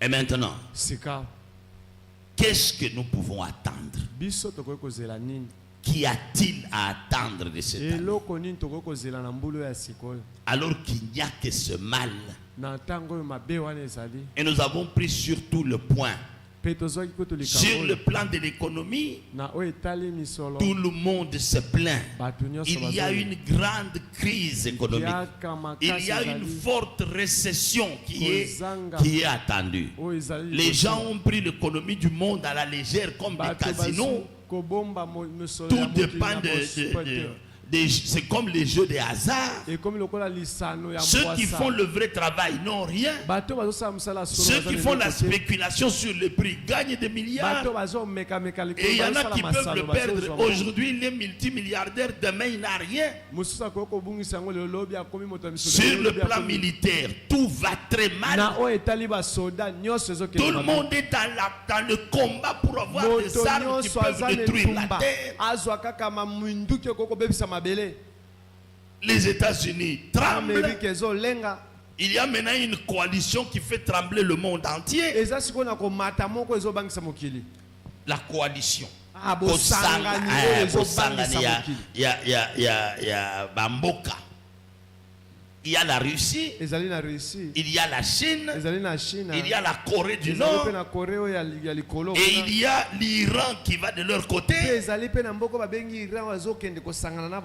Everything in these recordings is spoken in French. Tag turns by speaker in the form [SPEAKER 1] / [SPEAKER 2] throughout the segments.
[SPEAKER 1] Et maintenant,
[SPEAKER 2] sika
[SPEAKER 1] qu'est-ce que nous pouvons attendre?
[SPEAKER 2] biso tokokozela nini
[SPEAKER 1] Qu'y a-t-il à attendre de cette année?
[SPEAKER 2] eloko nini tokokozela na mbulu ya sikoyo
[SPEAKER 1] Alors qu'il n'y a que ce mal.
[SPEAKER 2] na ntango oyo mabe wana ezali
[SPEAKER 1] Et nous avons pris surtout le point.
[SPEAKER 2] mpe tozwaki kutu
[SPEAKER 1] Sur
[SPEAKER 2] likambo
[SPEAKER 1] le
[SPEAKER 2] oyo
[SPEAKER 1] plan de l'économie,
[SPEAKER 2] na oyo etali misolo
[SPEAKER 1] tout le monde se plaint.
[SPEAKER 2] bato nyonso
[SPEAKER 1] Il y a une grande crise économique. Il y a une forte récession qui est attendue. Les gens ont pris l'économie du monde à la légère comme des casinos. Tout dépend c'est comme les jeux de hasard. Ceux qui font le vrai travail n'ont rien. Ceux qui font la spéculation sur le prix gagnent des milliards. Et il y en a qui peuvent le perdre. Aujourd'hui, il est multimilliardaire. Demain, il n'a rien. Sur le plan militaire, tout va très mal. Tout le monde est dans le combat pour avoir des armes qui peuvent détruire la terre. Les États-Unis tremblent. Il y a maintenant une coalition qui fait trembler le monde entier. La coalition. Il y a Bamboka. Il y a la Russie, il y a la Chine, il y a la Corée du Nord, et il y a l'Iran qui va de leur côté.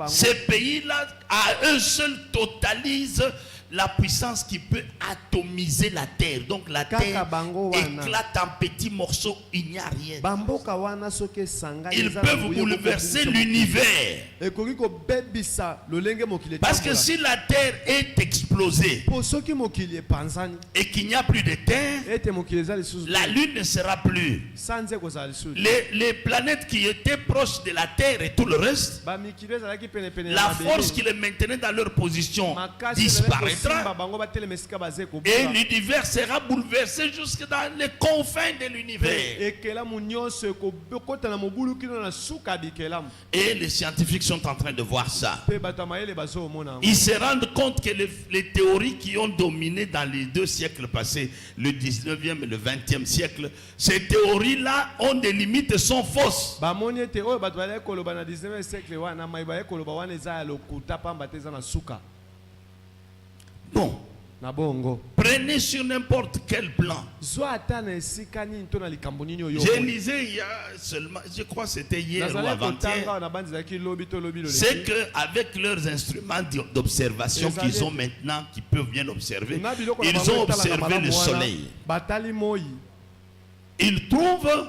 [SPEAKER 1] Ces pays-là, à eux seuls, totalisent la puissance qui peut atomiser la terre. Donc la terre éclate en petits morceaux, il n'y a rien. Ils peuvent bouleverser l'univers. Parce que si la terre est explosée et qu'il n'y a plus de terre, la lune ne sera plus. Les planètes qui étaient proches de la terre et tout le reste, la force qui les maintenait dans leur position disparaîtra. Et l'univers sera bouleversé jusque dans les confins de l'univers. Et les scientifiques sont en train de voir ça. Ils se rendent compte que les théories qui ont dominé dans les 2 siècles passés, le 19e et le 20e siècle, ces théories-là ont des limites et sont fausses. Bon, prenez sur n'importe quel plan. J'ai lisé il y a seulement, je crois que c'était hier ou avant-hier, c'est qu'avec leurs instruments d'observation qu'ils ont maintenant, qui peuvent bien observer, ils ont observé le soleil. Ils trouvent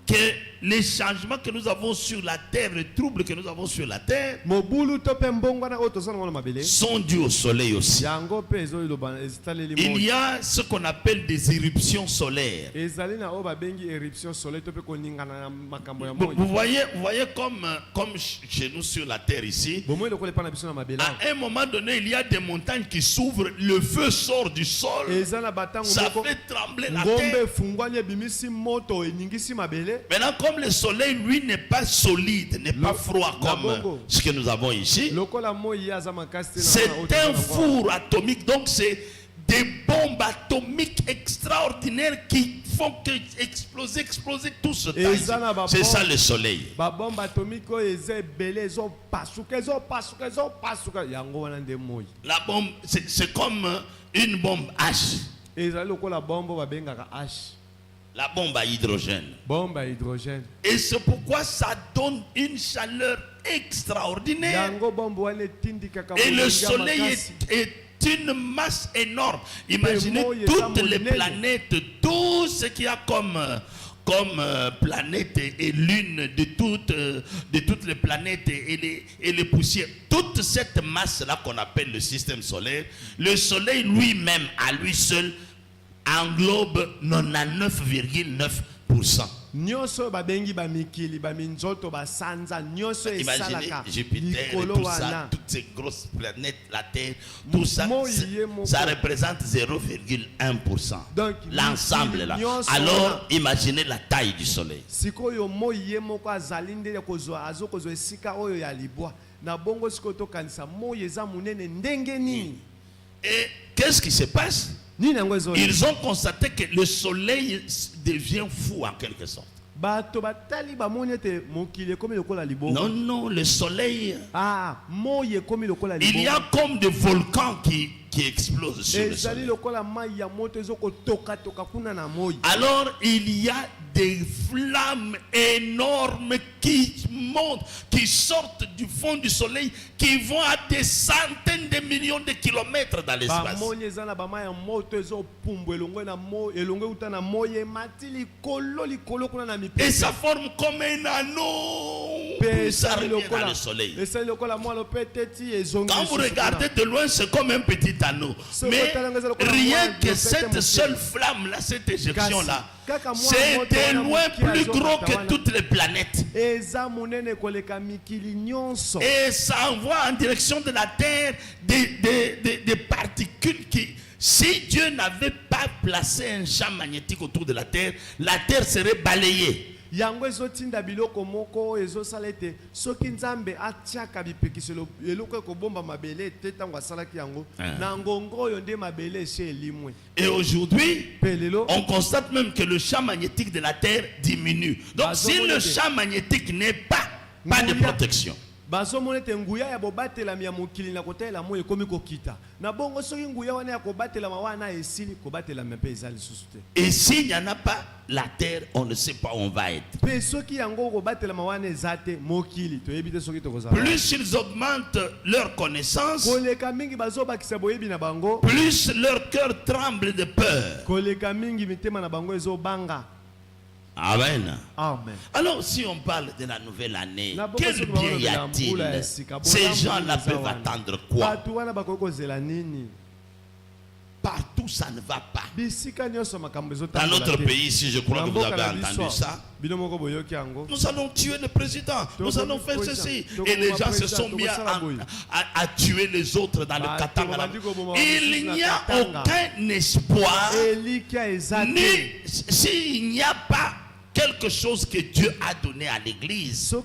[SPEAKER 1] que les changements que nous avons sur la terre, les troubles que nous avons sur la terre, sont dus au soleil aussi. Il y a ce qu'on appelle des éruptions solaires. Vous voyez comme chez nous sur la terre ici, à un moment donné, il y a des montagnes qui s'ouvrent, le feu sort du sol, ça fait trembler la terre. Maintenant, comme le soleil, lui, n'est pas solide, n'est pas froid comme ce que nous avons ici, c'est un four atomique. Donc, c'est des bombes atomiques extraordinaires qui font que exploser tout ce temps. C'est ça le soleil. La bombe, c'est comme une bombe H. La bombe à hydrogène. Et c'est pourquoi ça donne une chaleur extraordinaire. Et le soleil est une masse énorme. Imaginez toutes les planètes, tout ce qu'il y a comme planètes et lunes de toutes les planètes et les poussières. Toute cette masse-là qu'on appelle le système solaire, le soleil lui-même, à lui seul, englobe 99,9%. Imaginez Jupiter et tout ça, toutes ces grosses planètes, la Terre, tout ça, ça représente 0,1%. L'ensemble là. Alors, imaginez la taille du soleil. Et qu'est-ce qui se passe? Ils ont constaté que le soleil devient fou en quelque sorte. Non, non, le soleil. Il y a comme des volcans qui explosent sur le soleil. Alors il y a des flammes énormes qui montent, qui sortent du fond du soleil, qui vont à des centaines de millions de kilomètres dans l'espace. Et ça forme comme un anneau. Ça revient dans le soleil. Quand vous regardez de loin, c'est comme un petit anneau. Mais rien que cette seule flamme-là, cette éjection-là, c'est de loin plus gros que toutes les planètes. Et ça envoie en direction de la Terre des particules qui, si Dieu n'avait pas placé un champ magnétique autour de la Terre serait balayée.
[SPEAKER 2] Yango ezotinda biloko moko ezosalete soki nzambe atiaka bipekiselo eloko ekobomba mabele te tango asalaki yango na ngongo oyo nde mabele ese elimwe.
[SPEAKER 1] Et aujourd'hui, on constate même que le champ magnétique de la Terre diminue. Donc si le champ magnétique n'est pas de protection,
[SPEAKER 2] bazomonete nguya ya bobatela ya mokili na kotela mo ekomi kokita na bongo soki nguya wana ya kobatela mawana esili kobatela mpe ezali susute.
[SPEAKER 1] Et s'il n'y en a pas la terre, on ne sait pas où on va être.
[SPEAKER 2] Plus
[SPEAKER 1] ils augmentent leur connaissance, plus leur cœur tremble de peur. Amen.
[SPEAKER 2] Amen.
[SPEAKER 1] Alors si on parle de la nouvelle année, quel bien y a-t-il? Ces gens-là peuvent attendre quoi? Partout ça ne va pas. Dans notre pays, si je crois que vous avez entendu ça, nous allons tuer le président, nous allons faire ceci. Et les gens se sont mis à tuer les autres dans le Katanga. Il n'y a aucun espoir, ni s'il n'y a pas quelque chose que Dieu a donné à l'église.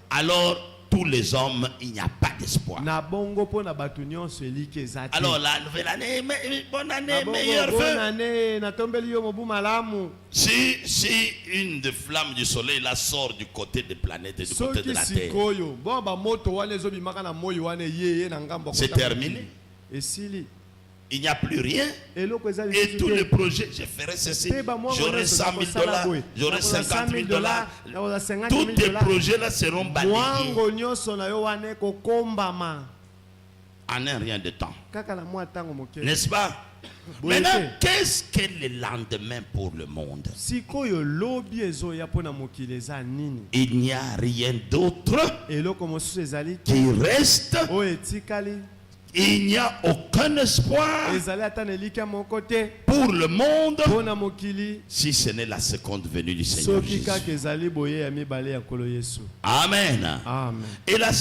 [SPEAKER 1] Alors tous les hommes, il n'y a pas d'espoir. Alors la nouvelle année, bonne année, meilleur vœu. Si une des flammes du soleil là sort du côté des planètes et du côté de la terre, c'est terminé. Il n'y a plus rien. Et tous les projets, je ferai ceci. J'aurai 100 000 $, j'aurai 50 000 $. Tous les projets là seront balayés en un rien de temps. N'est-ce pas? Maintenant, qu'est-ce que le lendemain pour le monde? Il n'y a rien d'autre qui reste. Il n'y a aucun espoir pour le monde si ce n'est la seconde venue du Seigneur Jésus. Amen.
[SPEAKER 2] Amen.
[SPEAKER 1] Et la